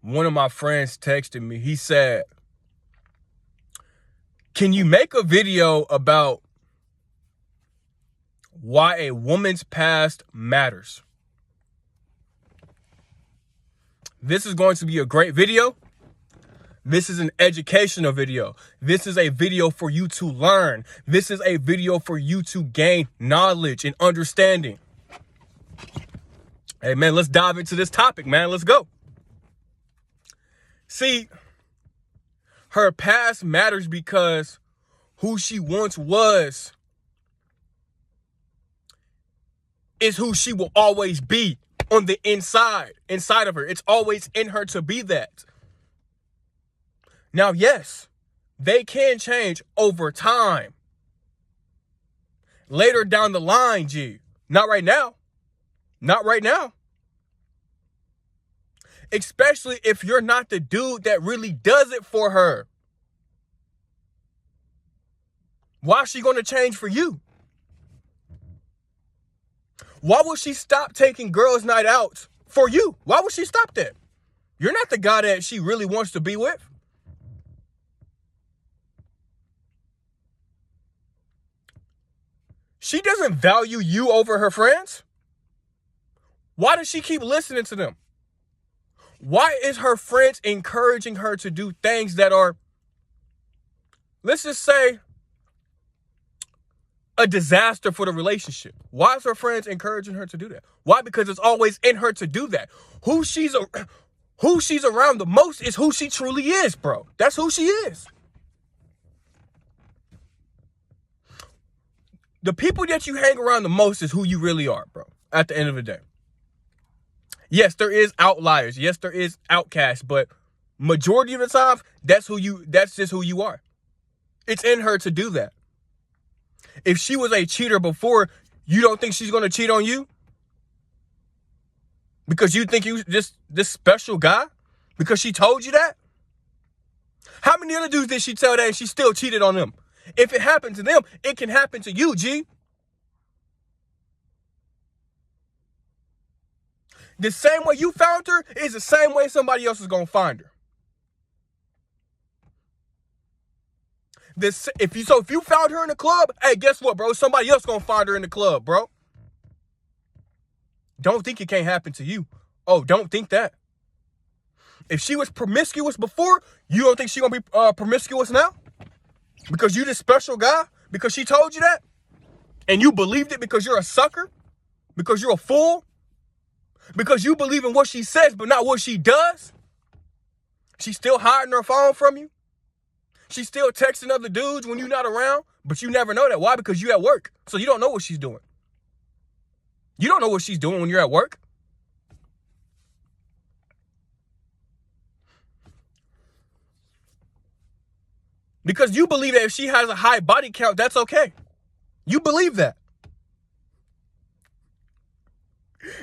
One of my friends texted me. He said, can you make a video about why a woman's past matters? This is going to be a great video. This is an educational video. This is a video for you to learn. This is a video for you to gain knowledge and understanding. Hey, man, let's dive into this topic, man. Let's go. See, her past matters because who she once was is who she will always be on the inside of her. It's always in her to be that. Now, yes, they can change over time. Later down the line, G. Not right now. Not right now. Especially if you're not the dude that really does it for her. Why is she going to change for you? Why would she stop taking girls' night out for you? Why would she stop that? You're not the guy that she really wants to be with. She doesn't value you over her friends. Why does she keep listening to them? Why is her friends encouraging her to do things that are, let's just say, a disaster for the relationship? Why is her friends encouraging her to do that? Why? Because it's always in her to do that. Who she's around the most is who she truly is, bro. That's who she is. The people that you hang around the most is who you really are, bro, at the end of the day. Yes, there is outliers. Yes, there is outcasts, but majority of the time, that's just who you are. It's in her to do that. If she was a cheater before, you don't think she's going to cheat on you? Because you think you just this special guy? Because she told you that? How many other dudes did she tell that and she still cheated on them? If it happened to them, it can happen to you, G. The same way you found her is the same way somebody else is going to find her. If you found her in the club, hey, guess what, bro? Somebody else going to find her in the club, bro. Don't think it can't happen to you. Oh, don't think that. If she was promiscuous before, you don't think she going to be promiscuous now? Because you this special guy? Because she told you that? And you believed it because you're a sucker? Because you're a fool? Because you believe in what she says but not what she does? She's still hiding her phone from you? She's still texting other dudes when you're not around? But you never know that. Why? Because you at work. So you don't know what she's doing. You don't know what she's doing when you're at work. Because you believe that if she has a high body count, that's okay. You believe that.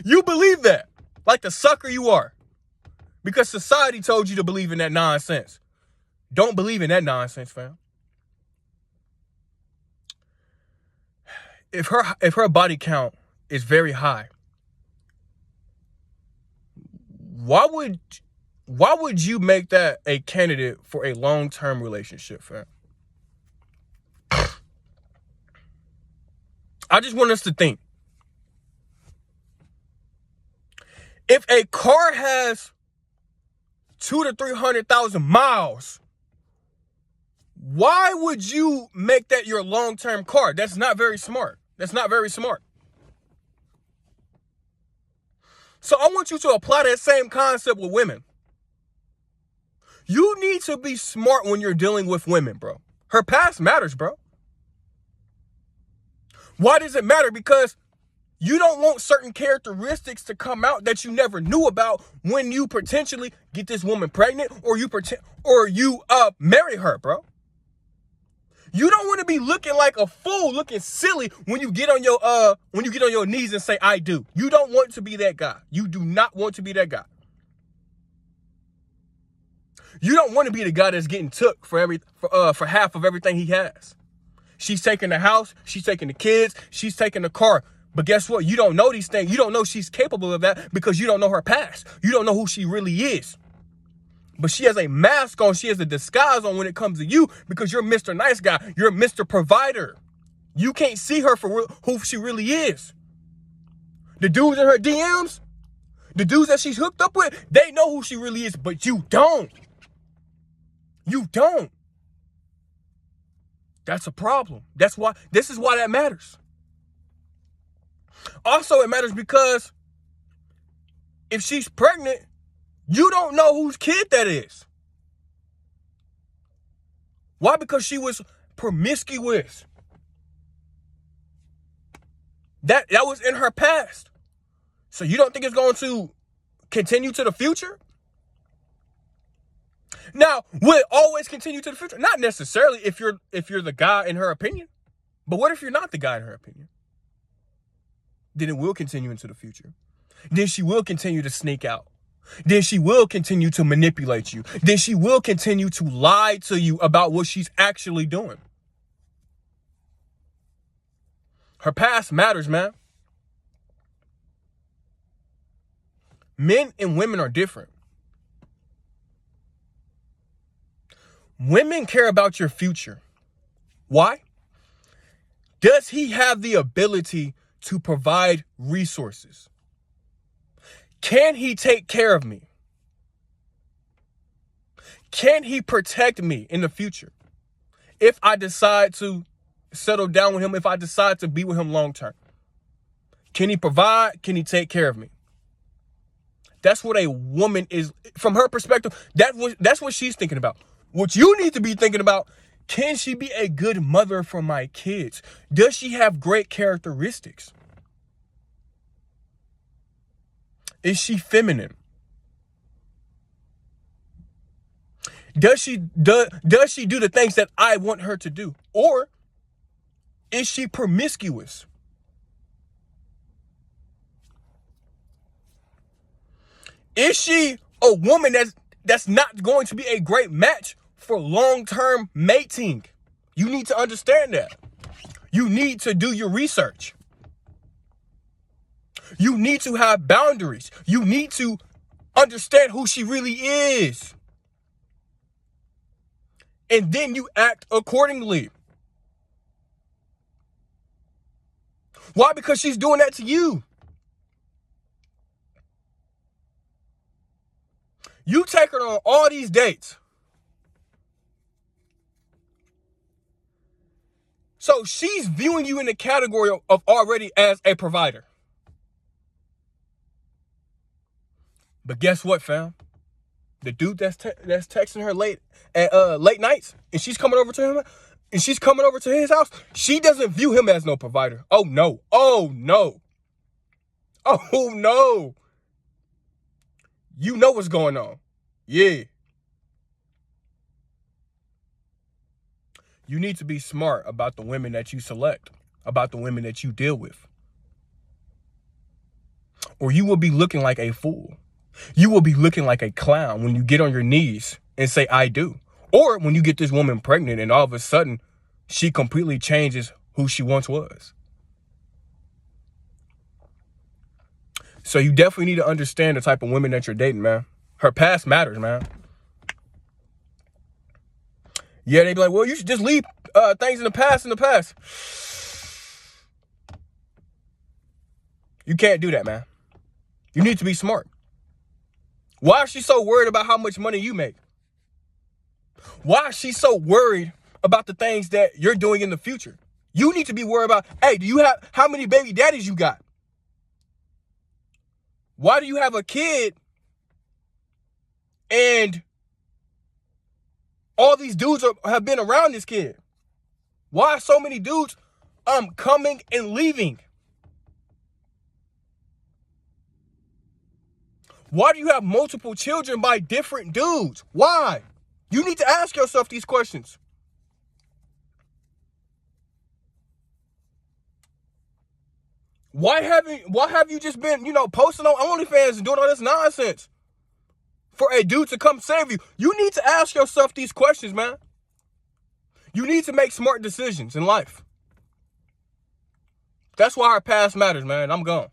You believe that. Like the sucker you are. Because society told you to believe in that nonsense. Don't believe in that nonsense, fam. If her body count is very high, why would you make that a candidate for a long-term relationship, fam? I just want us to think. If a car has 200,000 to 300,000 miles, why would you make that your long-term car? That's not very smart. That's not very smart. So I want you to apply that same concept with women. You need to be smart when you're dealing with women, bro. Her past matters, bro. Why does it matter? Because you don't want certain characteristics to come out that you never knew about when you potentially get this woman pregnant or you marry her, bro. You don't want to be looking like a fool, looking silly when you get on your knees and say I do. You don't want to be that guy. You do not want to be that guy. You don't want to be the guy that's getting took for half of everything he has. She's taking the house, she's taking the kids, she's taking the car. But guess what? You don't know these things. You don't know she's capable of that because you don't know her past. You don't know who she really is. But she has a mask on. She has a disguise on when it comes to you because you're Mr. Nice Guy. You're Mr. Provider. You can't see her for who she really is. The dudes in her DMs, the dudes that she's hooked up with, they know who she really is, but you don't. You don't. That's a problem. This is why that matters. Also, it matters because if she's pregnant, you don't know whose kid that is. Why? Because she was promiscuous. That was in her past. So you don't think it's going to continue to the future? Now, will it always continue to the future? Not necessarily if you're the guy in her opinion. But what if you're not the guy in her opinion? Then it will continue into the future. Then she will continue to sneak out. Then she will continue to manipulate you. Then she will continue to lie to you about what she's actually doing. Her past matters, man. Men and women are different. Women care about your future. Why? Does he have the ability to provide resources? Can he take care of me? Can he protect me in the future? If I decide to settle down with him, if I decide to be with him long term, can he provide? Can he take care of me? That's what a woman is, from her perspective. That's what she's thinking about. What you need to be thinking about, can she be a good mother for my kids? Does she have great characteristics? Is she feminine? Does she do the things that I want her to do? Or is she promiscuous? Is she a woman that's not going to be a great match for long-term mating? You need to understand that. You need to do your research. You need to have boundaries. You need to understand who she really is. And then you act accordingly. Why? Because she's doing that to you. You take her on all these dates. So she's viewing you in the category of already as a provider. But guess what, fam? The dude that's texting her late nights, and she's coming over to him, and she's coming over to his house, she doesn't view him as no provider. Oh no. Oh no. Oh no. You know what's going on. Yeah. You need to be smart about the women that you select, about the women that you deal with. Or you will be looking like a fool. You will be looking like a clown when you get on your knees and say, I do. Or when you get this woman pregnant and all of a sudden she completely changes who she once was. So you definitely need to understand the type of women that you're dating, man. Her past matters, man. Yeah, they be like, well, you should just leave things in the past. You can't do that, man. You need to be smart. Why is she so worried about how much money you make? Why is she so worried about the things that you're doing in the future? You need to be worried about, hey, how many baby daddies you got? Why do you have a kid and all these dudes have been around this kid? Why are so many dudes coming and leaving? Why do you have multiple children by different dudes? Why? You need to ask yourself these questions. Why have you just been, posting on OnlyFans and doing all this nonsense for a dude to come save you? You need to ask yourself these questions, man. You need to make smart decisions in life. That's why her past matters, man. I'm gone.